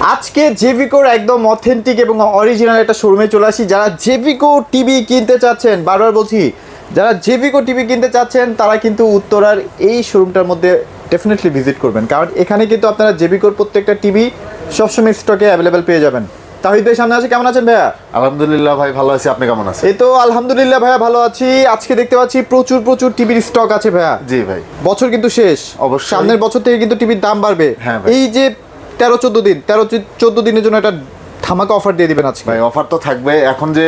আজকে জেভিকোর একদম অথেন্টিক এবং অরিজিনাল একটা শোরুমে চলে আসি। যারা জেভিকো টিভি কিনতে চাচ্ছেন, বারবার বলছি, যারা জেভিকো টিভি কিনতে চাচ্ছেন তারা কিন্তু উত্তরার এই শোরুমটার মধ্যে ডেফিনেটলি ভিজিট করবেন, কারণ এখানে কিন্তু আপনারা জেভিকোর প্রত্যেকটা টিভি সবসময় স্টকে অ্যাভেলেবেল পেয়ে যাবেন। তাহিদ ভাই সামনে আছে, কেমন আছেন ভাইয়া? আলহামদুলিল্লাহ ভাই ভালো আছি, আপনি কেমন আছেন? এই তো আলহামদুলিল্লাহ ভাইয়া ভালো আছি। আজকে দেখতে পাচ্ছি প্রচুর টিভির স্টক আছে ভাইয়া। জি ভাই, বছর কিন্তু শেষ, অবশ্যই। সামনের বছর থেকে কিন্তু টিভির দাম বাড়বে। হ্যাঁ ভাই। এই যে 13-14 দিনের জন্য একটা ধামাকা অফার দিয়ে দিবেন আজকে। ভাই অফার তো থাকবে। এখন যে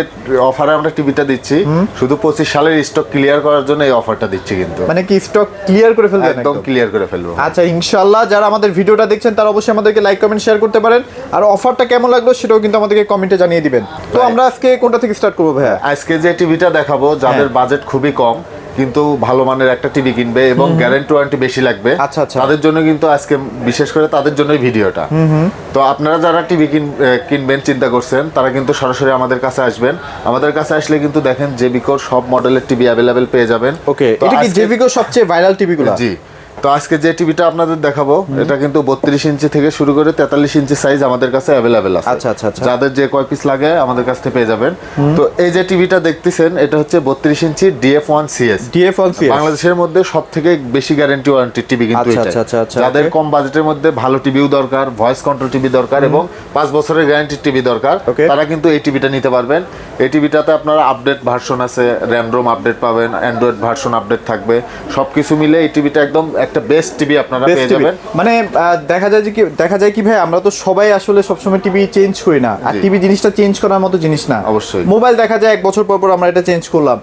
অফারে আমরা টিভিটা দিচ্ছি শুধু 25 সালের স্টক ক্লিয়ার করার জন্য এই অফারটা দিচ্ছি, কিন্তু মানে কি স্টক ক্লিয়ার করে ফেলবেন? একদম ক্লিয়ার করে ফেলবো। আচ্ছা ইনশাআল্লাহ, যারা আমাদের ভিডিওটা দেখছেন তারা অবশ্যই আমাদেরকে লাইক কমেন্ট শেয়ার করতে পারেন, আর অফারটা কেমন লাগলো সেটাও কিন্তু আমাদেরকে কমেন্টে জানিয়ে দিবেন। তো ভাই, আমরা আজকে কোনটা থেকে স্টার্ট করবো ভাইয়া? আজকে যে টিভিটা দেখাবো, যাদের বাজেট খুবই কম কিন্তু ভালো মানের একটা টিভি কিনবে এবং গ্যারান্টি ওয়ারেন্টি বেশি লাগবে, আচ্ছা আচ্ছা, তাদের জন্য কিন্তু আজকে বিশেষ করে তাদের জন্যই ভিডিওটা। তো আপনারা যারা টিভি কিনবেন চিন্তা করছেন তারা কিন্তু সরাসরি আমাদের কাছে আসবেন। আমাদের কাছে আসলে কিন্তু দেখেন জেভিকোর সব মডেলের টিভি অ্যাভেলেবেল পেয়ে যাবেন। ওকে, তো এটা কি আজকে- জেভিকোর সবচেয়ে ভাইরাল টিভিগুলো? জি। তো আজকে যে টিভিটা আপনাদের দেখাবো এটা কিন্তু 32 ইঞ্চি থেকে শুরু করে 43 ইঞ্চি সাইজ আমাদের কাছে অ্যাভেলেবেল আছে। আচ্ছা আচ্ছা আচ্ছা, যাদের যে কয় পিস লাগে আমাদের কাছ থেকে পেয়ে যাবেন। তো এই যে টিভিটা দেখতেছেন এটা হচ্ছে 32 ইঞ্চি DF1 CS। বাংলাদেশের মধ্যে সবথেকে বেশি গ্যারান্টি ওয়ারেন্টি টিভি কিন্তু আচ্ছা, এটা। আচ্ছা, আচ্ছা, আচ্ছা, যাদের okay. কম বাজেটের মধ্যে ভালো টিভিও দরকার, ভয়েস কন্ট্রোল টিভি দরকার এবং 5 বছরের গ্যারান্টি টিভি দরকার, Okay. তারা কিন্তু এই টিভিটা নিতে পারবেন। এই টিভিটাতে আপনারা আপডেট ভার্সন আছে, র্যাম রোম আপডেট পাবেন, অ্যান্ড্রয়েড ভার্সন আপডেট থাকবে, সবকিছু মিলে এই টিভিটা একদম একটা বেস্ট টিভি আপনারা পেয়ে যাবেন। মানে দেখা যায় কি ভাই, আমরা তো সবাই আসলে সবসময় টিভি চেঞ্জ করি না, আর জি। টিভি জিনিসটা চেঞ্জ করার মতো জিনিস না। অবশ্যই। মোবাইল দেখা যায় 1 বছর পর আমরা এটা চেঞ্জ করলাম।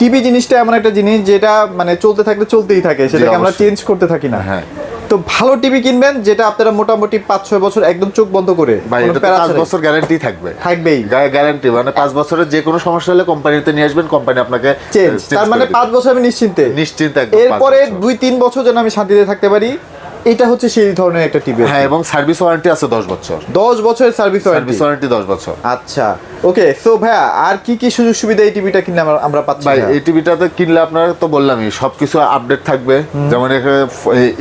টিভি জিনিসটা এমন একটা জিনিস যেটা মানে চলতে থাকলে চলতেই থাকে, সেটাকে আমরা অবশ্যই। চেঞ্জ করতে থাকি না। হ্যাঁ। তো ভালো টিভি কিনবেন যেটা আপনারা মোটামুটি 5-6 বছর একদম চোখ বন্ধ করে, ভাই কোনো এটা প্যারা 5 ছাড়াই বছর গ্যারান্টি থাকবে। থাকবেই গ্যারান্টি মানে 5 বছরের যে কোনো সমস্যা হলে কোম্পানিতে নিয়ে আসবেন, কোম্পানি আপনাকে চেঞ্জ। তার মানে করে 5 বছর আমি নিশ্চিন্তে নিশ্চিন্তে একদম 5 এরপরে বছর। 2-3 বছর যেন আমি শান্তিতে থাকতে পারি, এটা হচ্ছে সেই ধরনের একটা টিভি। হ্যাঁ, এবং সার্ভিস ওয়ারেন্টি আছে 10 বছর। 10 বছরের সার্ভিস সার্ভিস ওয়ারেন্টি 10 বছর। আচ্ছা ওকে। সো ভাইয়া আর কি সুযোগ সুবিধা এই টিভিটা কিনলে আমরা পাচ্ছি? ভাই এই টিভিটাতে কিনলে আপনারা তো বললামই সবকিছু আপডেট থাকবে, যেমন এখানে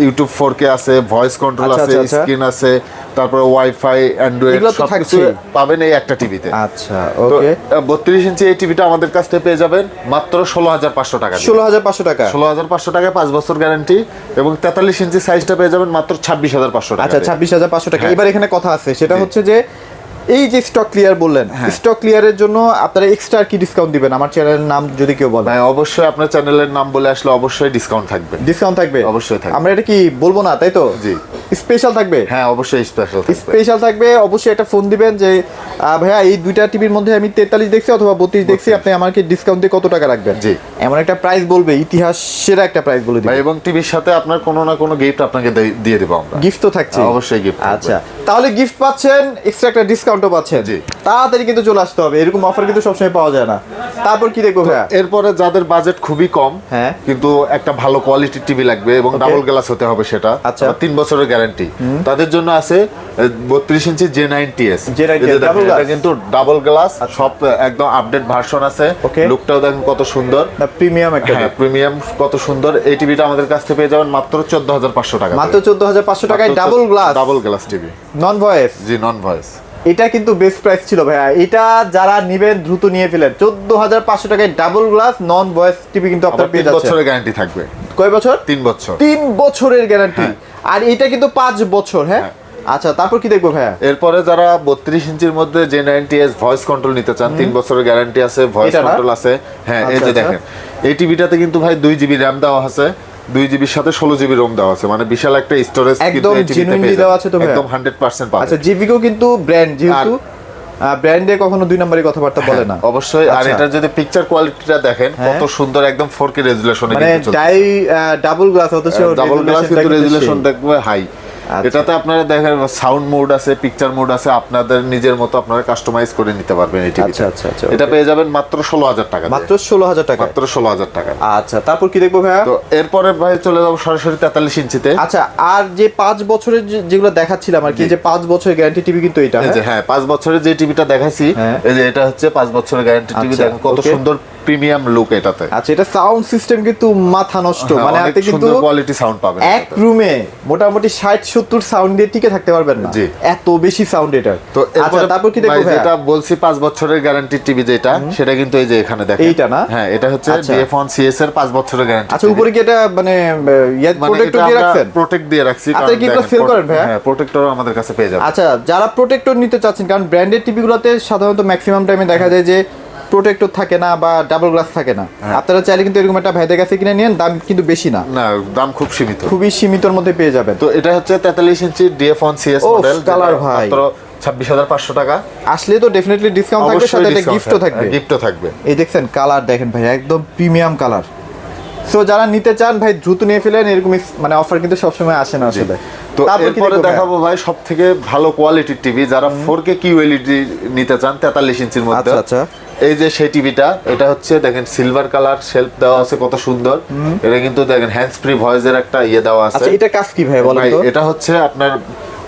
ইউটিউব 4K আছে, ভয়েস কন্ট্রোল আচ্ছা, আছে, আচ্ছা, আচ্ছা। স্ক্রিন আছে, তারপরে ওয়াইফাই, অ্যান্ড্রয়েড এগুলো তো সবকিছু থাকছেই। পাবেন এই একটা টিভিতে। আচ্ছা তো ওকে, 32 ইঞ্চি এই টিভিটা আমাদের কাছ থেকে পেয়ে যাবেন মাত্র 16,500 টাকা। 16,500 টাকা। 16,500 টাকায় 5 বছর গ্যারান্টি, এবং 43 ইঞ্চি সাইজটা পেয়ে যাবেন মাত্র 26,500 টাকা। আচ্ছা 26,500 টাকা। হ্যাঁ। এবার এখানে কথা আছে, সেটা জি। হচ্ছে যে এই যে স্টক ক্লিয়ার বললেন, হ্যাঁ। স্টক ক্লিয়ারের জন্য আপনারা এক্সট্রা কি ডিসকাউন্ট দিবেন? আমার চ্যানেলের নাম যদি কেউ বলে। ভাই অবশ্যই আপনার চ্যানেলের নাম বলে আসলে অবশ্যই ডিসকাউন্ট থাকবে। ডিসকাউন্ট থাকবে? অবশ্যই থাকবে। আমরা এটা কি বলবো না, তাই তো? জি। স্পেশাল থাকবে? হ্যাঁ অবশ্যই স্পেশাল থাকবে। স্পেশাল থাকবে। অবশ্যই একটা ফোন দিবেন যে ভাইয়া এই দুইটা টিভির মধ্যে আমি 43 দেখছি অথবা 32 দেখছি, আপনি আমাকে ডিসকাউন্ট দিয়ে কত টাকা রাখবেন? জি। এমন একটা প্রাইস বলবে, ইতিহাস সেরা একটা প্রাইস বলে ভাই দিবেন। এবং টিভির সাথে আপনার কোনো না কোনো গিফট আপনাকে দিয়ে দেবো আমরা। গিফট তো থাকছে? অবশ্যই গিফট। আচ্ছা, তাহলে গিফট পাচ্ছেন, এক্সট্রা একটা ডিসকাউন্টও পাচ্ছেন। জি। তাড়াতাড়ি কিন্তু চলে আসতে হবে, এরকম অফার কিন্তু সবসময় পাওয়া যায় না। তারপর কি দেখবো ভাইয়া? এরপরে যাদের বাজেট খুবই কম, হ্যাঁ, কিন্তু একটা ভালো কোয়ালিটির টিভি লাগবে এবং Okay. ডাবল গ্লাস হতে হবে, সেটা আচ্ছা। 3 বছরের গ্যারান্টি, তাদের জন্য আছে 32 ইঞ্চি J9TS। double glass? এটা কিন্তু ডাবল গ্লাস, সব একদম আপডেট ভার্সন আছে। Okay. লুকটাও দেখেন কত সুন্দর, না প্রিমিয়াম একটা। হ্যাঁ প্রিমিয়াম কত সুন্দর। এই টিভিটা আমাদের কাছ থেকে পেয়ে যাবেন মাত্র 14,500 টাকা। মাত্র 14,500 টাকায় double glass, double glass TV, non voice. জি নন ভয়েস। এটা কিন্তু বেস্ট প্রাইস ছিল ভাইয়া, এটা যারা নিবেন দ্রুত নিয়ে ফেলেন। 14,500 টাকায় ডাবল গ্লাস নন ভয়েস টিভি কিন্তু আপনার পেয়ে 3 যাচ্ছেন। বছরের গ্যারান্টি থাকবে। কয় বছর? 3 বছর। 3 বছরের গ্যারান্টি। হ্যাঁ। আর এটা কিন্তু 5 বছর। হ্যাঁ আচ্ছা, তারপর কি দেখবো ভাইয়া? এরপরে যারা 32 ইঞ্চির মধ্যে J9TS ভয়েস কন্ট্রোল নিতে চান, 3 বছরের গ্যারান্টি আছে, ভয়েস এটা না? কন্ট্রোল আছে। হ্যাঁ এই আচ্ছা, যে আচ্ছা। দেখেন এই টিভিটাতে কিন্তু ভাই 2GB র্যাম দেওয়া আছে, 2GB সাথে 16GB রোম দেওয়া আছে, মানে বিশাল একটা স্টোরেজ একদম genuinely দেওয়া আছে তো ভাইয়া? একদম 100% পাবেন। আচ্ছা, জিভিকো কিন্তু ব্র্যান্ড, যেহেতু ব্র্যান্ডে কখনো 2 নম্বরের কথাবার্তা বলে না। অবশ্যই। আর আচ্ছা। এটার যদি পিকচার কোয়ালিটিটা দেখেন হ্যাঁ। কত সুন্দর, একদম 4K রেজুলেশনে মানে ডাবল গ্লাস অথচ ডাবল গ্লাস কিন্তু রেজুলেশন দেখবে হাই। আচ্ছা। এটাতে আপনারা দেখেন সাউন্ড মোড আছে, পিকচার মোড আছে, আপনাদের নিজের মতো আপনারা কাস্টমাইজ করে নিতে পারবেন এই টিভিটা। আচ্ছা, আচ্ছা, এটা পেয়ে যাবেন মাত্র 16,000 টাকা। মাত্র 16,000 টাকা। মাত্র 16,000 টাকা। আচ্ছা, তারপর কি দেখবো ভাইয়া? তো এরপরে ভাই চলে যাবো সরাসরি 43 ইঞ্চিতে। আচ্ছা, আর যে 5 বছরের যেগুলো দেখাচ্ছিলাম আর কি, যে 5 বছরের গ্যারান্টি টিভি কিন্তু এটা। এই যে হ্যাঁ 5 বছরের যে টিভিটা দেখাইছি, হ্যাঁ। এই যে এটা হচ্ছে 5 বছরের গ্যারান্টি টিভি। আচ্ছা, দেখেন কত okay. সুন্দর প্রিমিয়াম লুক এটাতে। আচ্ছা, এটা সাউন্ড সিস্টেম কিন্তু মাথা নষ্ট, হ্যাঁ, মানে অনেক আপনি কিন্তু সুন্দর কোয়ালিটি সাউন্ড পাবেন এক রুমে মোটামুটি 60-70 সাউন্ড দিয়ে টিকে থাকতে পারবেন না, জি। এত বেশি সাউন্ড এটা। তো আচ্ছা, এরপরে তারপর কি দেখবো ভাই, ভাইয়া? যেটা বলছি 5 বছরের গ্যারান্টি টিভি যেটা, সেটা কিন্তু এই যে এখানে দেখেন এইটা না? হ্যাঁ, এটা হচ্ছে আচ্ছা। DF1 CS এর 5 বছরের গ্যারান্টি। আচ্ছা, উপরে কি এটা মানে প্রোটেক্টর দিয়ে রাখছেন? প্রোটেক্ট দিয়ে রাখছি। আচ্ছা, কি এগুলো সেল করেন ভাইয়া? হ্যাঁ, প্রোটেক্টর আমাদের কাছে পেয়ে যাবেন। আচ্ছা, যারা প্রোটেক্টর নিতে চাচ্ছেন, কারণ ব্র্যান্ডেড টিভিগুলোতে সাধারণত ম্যাক্সিমাম টাইমে দেখা যায় যে প্রোটেক্টর থাকে না বা ডাবল গ্লাস থাকে না। আপনারা চাইলে কিন্তু এরকম একটা ভাইদের কাছে কিনে নিন, দাম কিন্তু বেশি না, না দাম খুব সীমিত, খুবই সীমিতর মধ্যে পেয়ে যাবেন। তো এটা হচ্ছে 43 ইঞ্চি DF1 CS ও, মডেল, কালার ভাই। মাত্র 26,500 টাকা। আসলে তো ডেফিনেটলি ডিসকাউন্ট থাকবে, সাথে একটা গিফটও থাকবে। গিফটও থাকবে। এই দেখছেন কালার দেখেন ভাই, একদম প্রিমিয়াম কালার। সো যারা নিতে চান ভাই দ্রুত নিয়ে ফেলেন, এরকম মানে অফার কিন্তু সবসময় আসে না আসলে। তো এরপরে দেখাবো ভাই সবথেকে ভালো কোয়ালিটির টিভি, যারা 4K QLED নিতে চান 43 ইঞ্চির মধ্যে। আচ্ছা, এই যে সেই টিভিটা, এটা হচ্ছে দেখেন সিলভার কালার শেলফ দেওয়া আছে, কত সুন্দর। এটা কিন্তু দেখেন হ্যান্ডস ফ্রি ভয়েসের একটা ইয়ে দেওয়া আছে। আচ্ছা, এটা কাজ কি ভাই বলেন তো? এটা হচ্ছে আপনার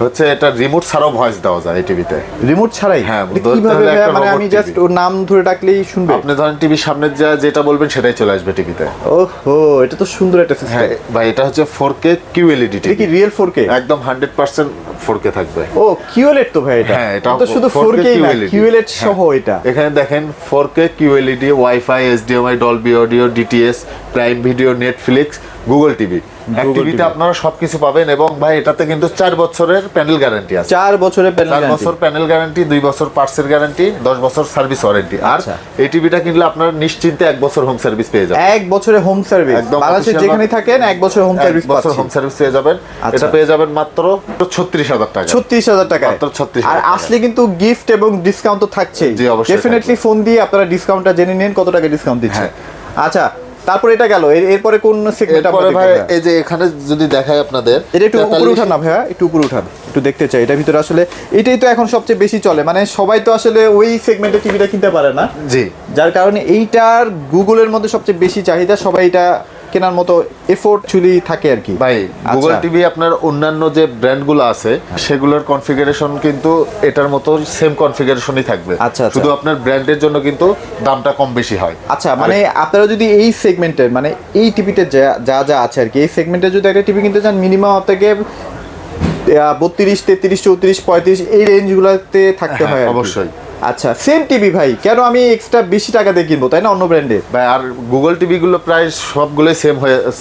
হচ্ছে এটা রিমোট ছাড়াও ভয়েস দেওয়া যায় এই টিভিতে। রিমোট ছাড়াই? হ্যাঁ, এটা কিভাবে ভাই? মানে আমি জাস্ট ওর নাম ধরে ডাকলেই শুনবে? আপনি ধরেন টিভির সামনে যেটা বলবেন সেটাই চলে আসবে টিভিতে। ওহো, এটা তো সুন্দর একটা সিস্টেম। হ্যাঁ ভাই, এটা হচ্ছে 4K QLED এটা টিভি। কি রিয়েল 4K? একদম 100% 4K থাকবে। ও, QLED তো ভাই এটা? হ্যাঁ, এটা তো শুধু 4K না, QLED সহ এটা। এখানে দেখেন 4K QLED, wifi, HDMI, Dolby audio, DTS, prime video, Netflix, Google TV. এক টিভিতে আপনারা সবকিছু পাবেন, এবং ভাই এটাতে কিন্তু 4 বছরের প্যানেল গ্যারান্টি আছে। 4 বছরের প্যানেল 4 বছর প্যানেল গ্যারান্টি, 2 বছর পার্টসের গ্যারান্টি, 10 বছর সার্ভিস ওয়ারেন্টি। আর আচ্ছা। এই টিভিটা কিনলে আপনারা নিশ্চিন্তে 1 বছর হোম সার্ভিস পেয়ে যাবেন। 1 বছরের হোম সার্ভিস, একদম বাংলাদেশে official যেখানে থাকেন 1 বছরের হোম সার্ভিস 1 বছর পাচ্ছেন। হোম সার্ভিস পেয়ে যাবেন। আচ্ছা। এটা পেয়ে যাবেন মাত্র 36,000 টাকা। 36,000 টাকা। মাত্র 36,000 আর টাকা। আসলে কিন্তু গিফট এবং ডিসকাউন্ট তো থাকছেই। জি, অবশ্যই ডেফিনেটলি ফোন দিয়ে আপনারা ডিসকাউন্টটা জেনে নিন, কত টাকা ডিসকাউন্ট দিচ্ছে। আচ্ছা, তারপর এটা গেল, এরপরে কোন সেগমেন্ট এরপরে আপনাদের? ভাই এই যে এখানে যদি দেখাই আপনাদের, এটা একটু উপরে উঠান না ভাইয়া, একটু উপরে উঠান, একটু দেখতে চাই এটার ভিতরে। আসলে এটাই তো এখন সবচেয়ে বেশি চলে, মানে সবাই তো আসলে ওই সেগমেন্টে টিভিটা কিনতে পারে না, জি, যার কারণে এইটার গুগলের মধ্যে সবচেয়ে বেশি চাহিদা, সবাই এটা কেনার মতো এফোর্ট চুলি থাকে আর কি। ভাই গুগল টিভি আপনার অন্যান্য যে ব্র্যান্ডগুলো আছে সেগুলোর কনফিগারেশন কিন্তু এটার মতো সেম কনফিগারেশনই থাকবে। আচ্ছা। শুধু আপনার ব্র্যান্ডের জন্য কিন্তু দামটা কম বেশি হয়। আচ্ছা, মানে আপনারা যদি এই সেগমেন্টের, মানে এই টিভিতে যা যা আছে আর কি, এই সেগমেন্টে যদি একটা টিভি কিনতে চান, মিনিমাম আপনাকে 32, 33, 34, 35 এই রেঞ্জগুলোতে থাকতে হয় আর কি। অবশ্যই। আচ্ছা, সেম টিভি ভাই, কেন আমি এক্সট্রা বেশি টাকা দিয়ে কিনবো, তাই না, অন্য ব্র্যান্ডে? ভাই আর গুগল টিভি গুলো প্রায় সবগুলোই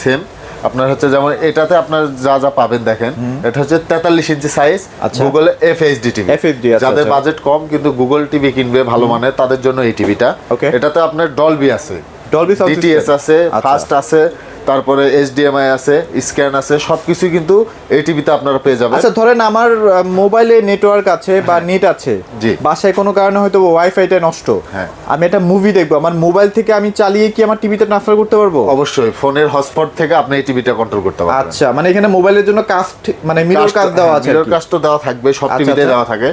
সেম। আপনার হচ্ছে যেমন এটাতে আপনার যা যা পাবেন দেখেন, এটা হচ্ছে 43 ইঞ্চি সাইজ, আচ্ছা। Google FHD TV. FHD, আচ্ছা, যাদের আচ্ছা। বাজেট কম কিন্তু গুগল টিভি কিনবে ভালো মানের, তাদের জন্য এই টিভিটা। Okay. এটাতে আপনার ডলবি আছে, ডলবি সাউন্ড DTS সিস্টেম আছে, ফাস্ট আছে, তারপরে HDMI আছে, স্ক্যান আছে, সবকিছু কিন্তু এই টিভিতে আপনারা পেয়ে যাবেন। আচ্ছা, ধরেন আমার মোবাইলে নেটওয়ার্ক আছে বা নেট আছে, জি। বাসায় কোনো কারণে হয়তো ওয়াইফাইটা নষ্ট, হ্যাঁ। আমি একটা মুভি দেখবো, আমার মোবাইল থেকে আমি চালিয়ে কি আমার টিভিতে ট্রান্সফার করতে পারবো? অবশ্যই ফোনের হটস্পট থেকে আপনি এই টিভিটা কন্ট্রোল করতে পারবেন। আচ্ছা, মানে এখানে মোবাইলের জন্য কাস্ট, মানে মিরর কাস্ট দেওয়া আছে, মিরর কাস্ট তো দেওয়া থাকবে, সব আচ্ছা, টিভিতে আচ্ছা। দেওয়া থাকে।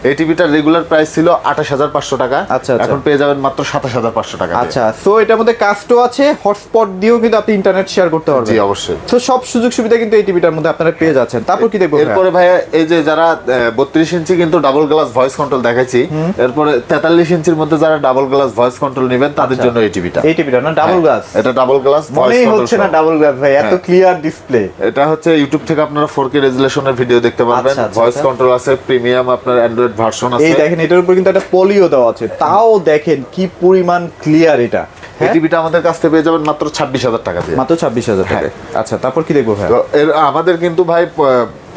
এই টিভিটার রেগুলার প্রাইস ছিল 28,500 টাকা, আচ্ছা, আচ্ছা। এখন পেয়ে যাবেন মাত্র 27,500 টাকা। আচ্ছা, সো এটার মধ্যে কাস্টও আছে, হটস্পট দিয়েও কিন্তু আপনি ইন্টারনেট শেয়ার করতে পারবেন। জি, অবশ্যই। তো সব সুযোগ সুবিধা কিন্তু এই টিভিটার মধ্যে আপনারা পেয়ে যাচ্ছেন। তারপর কি দেখবো ভাইয়া? এরপরে ভাইয়া এই যে যারা 32 ইঞ্চি কিন্তু ডাবল গ্লাস ভয়েস কন্ট্রোল দেখাইছি, এরপরে 43 ইঞ্চির মধ্যে যারা ডাবল গ্লাস ভয়েস কন্ট্রোল নেবেন তাদের জন্য এই টিভিটা। এই টিভিটা না ডাবল গ্লাস? এটা ডাবল গ্লাস ভয়েস মনেই কন্ট্রোল হচ্ছে না ডাবল গ্লাস ভাই, এত ক্লিয়ার ডিসপ্লে। এটা হচ্ছে ইউটিউব থেকে আপনারা 4K রেজুলেশনের ভিডিও দেখতে পারবেন। আচ্ছা, আচ্ছা, ভয়েস আচ্ছা। কন্ট্রোল আছে, প্রিমিয়াম আপনার অ্যান্ড্রয়েড ভার্সন এই আছে। দেখেন এটার উপর কিন্তু একটা পলিও দেওয়া আছে, তাও দেখেন কি পরিমাণ ক্লিয়ার এটা। এই টিভিটা আমাদের কাছ থেকে পেয়ে যাবেন মাত্র 26,000 টাকা দিয়ে। মাত্র 26,000 টাকা। আচ্ছা, তারপর কি দেখবো ভাই? তো আমাদের কিন্তু ভাই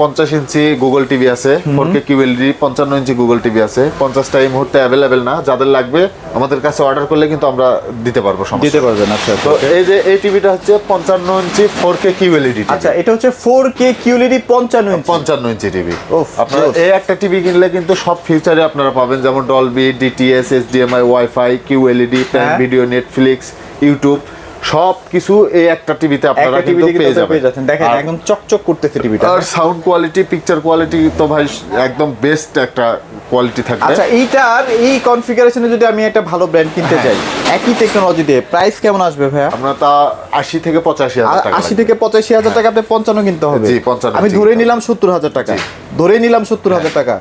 50 ইঞ্চি গুগল টিভি আছে, 4K QLED, 55 ইঞ্চি গুগল টিভি আছে। 50টা এই মুহূর্তে অ্যাভেলেবেল না, যাদের লাগবে আমাদের কাছে অর্ডার করলে কিন্তু আমরা দিতে পারবো, সমস্যা দিতে নেই। পারবেন। আচ্ছা, তো এই যে এই টিভিটা হচ্ছে 55 ইঞ্চি 4K QLED টিভি। আচ্ছা, এটা হচ্ছে 4K QLED 55 ইঞ্চি। 55 ইঞ্চি টিভি। উফ, আপনারা এই একটা টিভি কিনলে কিন্তু সব ফিউচারে আপনারা পাবেন, যেমন Dolby, DTS, HDMI, wifi, QLED, prime video, Netflix, YouTube, সব কিছু এই একটা টিভিতে আপনারা একটা কিন্তু টিভিতে পেয়ে কিন্তু পেয়ে যাবেন। যাচ্ছেন। দেখেন একদম চকচক করতেছে টিভিটা। আর সাউন্ড কোয়ালিটি, পিকচার কোয়ালিটি তো ভাই একদম বেস্ট একটা কোয়ালিটি থাকবে। আচ্ছা, এইটার এই কনফিগারেশনে যদি আমি একটা ভালো ব্র্যান্ড কিনতে চাই, একই টেকনোলজি দিয়ে, প্রাইস কেমন আসবে ভাইয়া? আমরা তা 80 থেকে 85,000 টাকা। 80 থেকে 85,000 টাকা আপনি 55 কিনতে হবে। জি, 55 আমি ধরে নিলাম 70,000 টাকা, ধরে নিলাম 70,000 টাকা।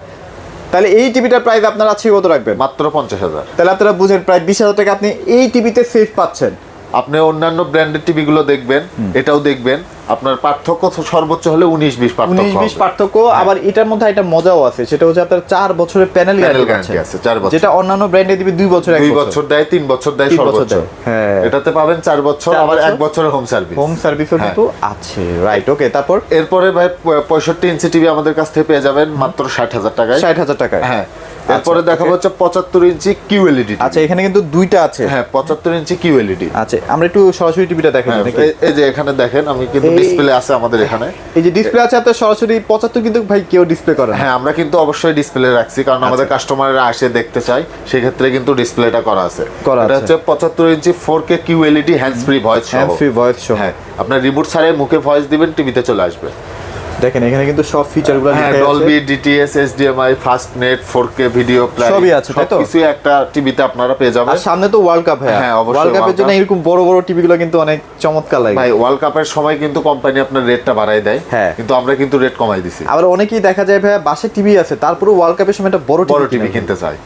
তাহলে এই টিভিটার প্রাইস আপনারা আছে কত রাখবেন? মাত্র 50,000। তাহলে আপনারা বুঝেন প্রায় 20,000 টাকা আপনি এই টিভিতে সেভ পাচ্ছেন। আপনি অন্যান্য ব্র্যান্ডের টিভি গুলো দেখবেন, এটাও দেখবেন, আপনার পার্থক্য তো সর্বোচ্চ হলে 19-20 পার্থক্য 19-20 পার্থক্য। আবার এটার মধ্যে একটা মজাও আছে, সেটা হচ্ছে আপনার 4 বছরের প্যানেল গ্যারান্টি আছে, 4 বছর, যেটা অন্যান্য ব্র্যান্ডে দিবে 2 বছর 2 বছর দেয়, 3 বছর দেয় সর্বোচ্চ। হ্যাঁ, এটাতে পাবেন 4 বছর, আবার 1 বছরের হোম সার্ভিস। হোম সার্ভিসও কিন্তু আছে, রাইট। ওকে, তারপর এরপরে ভাই 65 ইঞ্চি টিভি আমাদের কাছ থেকে পেয়ে যাবেন মাত্র 60,000 টাকায়। 60,000 টাকায়। হ্যাঁ, এরপরে দেখাবো হচ্ছে 75 ইঞ্চি কিউএলইডি। আচ্ছা, এখানে কিন্তু দুইটা আছে। হ্যাঁ, 75 ইঞ্চি কিউএলইডি। আচ্ছা, আমরা একটু সরাসরি টিভিটা দেখেন নাকি? এই যে এখানে দেখেন, আমি কিন্তু ডিসপ্লে আছে আমাদের এখানে। এই যে ডিসপ্লে আছে আপনার সরাসরি 75, কিন্তু ভাই কেউ ডিসপ্লে করে না। হ্যাঁ, আমরা কিন্তু অবশ্যই ডিসপ্লে রাখছি, কারণ আমাদের কাস্টমাররা আসে দেখতে চায়, সেই ক্ষেত্রে কিন্তু ডিসপ্লেটা করা আছে। এটা হচ্ছে 75 ইঞ্চি 4K QLED hands free voice সহ। হ্যান্ডস ফ্রি ভয়েস সহ। হ্যাঁ, আপনার রিমোট ছাড়াই মুখে ভয়েস দিবেন, টিভিতে চলে আসবে। দেখেন এখানে কিন্তু সব ফিচারগুলো হ্যাঁ, Dolby, DTS, HDMI, fast net, 4K video play সবই আছে, তাই তো? কিছু একটা টিভিতে আপনারা পেয়ে যাবেন। আর সামনে তো ওয়ার্ল্ড কাপ। হ্যাঁ, অবশ্যই ওয়ার্ল্ড কাপের জন্য এরকম বড় বড় টিভিগুলো কিন্তু অনেক চমৎকার লাগে ভাই। ওয়ার্ল্ড কাপের সময় কিন্তু কোম্পানি আপনার রেটটা বাড়ায় দেয়, হ্যাঁ, কিন্তু আমরা কিন্তু রেট কমাই দিছি। আবার অনেকেই দেখা যায় ভাই বাসে টিভি আছে, তারপরে ওয়ার্ল্ড কাপের সময় একটা বড় টিভি কিনতে চায়।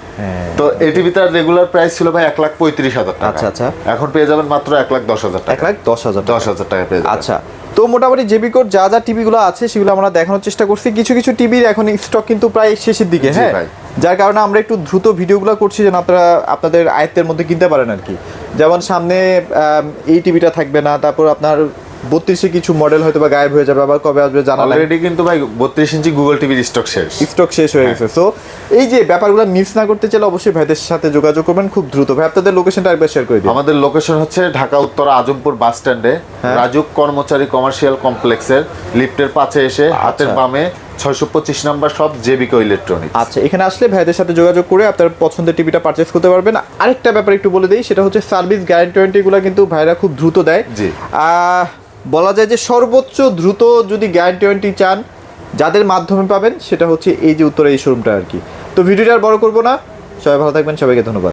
তো এই টিভিটার রেগুলার প্রাইস ছিল ভাই 1,35,000 টাকা। আচ্ছা আচ্ছা, এখন পেয়ে যাবেন মাত্র 1,10,000 টাকা। 1,10,000 টাকা পেয়ে যাবেন। আচ্ছা, তো মোটামুটি জেবিকোর যা যা টিভিগুলো আছে সেগুলো আমরা দেখানোর চেষ্টা করছি। কিছু কিছু টিভির এখন স্টক কিন্তু প্রায় শেষের দিকে। জি হ্যাঁ ভাই। যার কারণে আমরা একটু দ্রুত ভিডিওগুলো করছি যেন আপনারা আপনাদের আয়ত্তের মধ্যে কিনতে পারেন আর কি। যেমন সামনে এই টিভিটা থাকবে না, তারপর আপনার 32 কিছু মডেল হয়তো বা গায়েব হয়ে যাবে, আবার কবে আসবে জানা নাই। অলরেডি কিন্তু ভাই 32 ইঞ্চি গুগল টিভির স্টক শেষ হয়ে গেছে। সো এই যে ব্যাপারগুলো মিস না করতে চাইলে অবশ্যই ভাইদের সাথে যোগাযোগ করবেন খুব দ্রুত। ভাই আপনাদের লোকেশনটা একবার শেয়ার করে দিন। আমাদের লোকেশন হচ্ছে ঢাকা উত্তর আজমপুর বাস স্ট্যান্ডে, রাজুক কর্মচারী কমার্শিয়াল কমপ্লেক্সের লিফটের পাশে এসে হাতের বামে 625 নাম্বার শপ জেবিকো ইলেকট্রনিক্স। আচ্ছা, এখানে আসলে ভাইদের সাথে যোগাযোগ করে আপনার পছন্দের টিভিটা পারচেজ করতে পারবেন। আরেকটা ব্যাপার একটু বলে দেই, সেটা হচ্ছে সার্ভিস গ্যারান্টি কিন্তু ভাইরা খুব দ্রুত দেয়। জি, বলা যায় যে সর্বোচ্চ দ্রুত যদি গ্যারান্টি চান যাদের মাধ্যমে পাবেন সেটা হচ্ছে এই যে উত্তরে এই শোরুমটা আর কি। তো ভিডিওটা আর বড় করবো না, সবাই ভালো থাকবেন, সবাইকে ধন্যবাদ।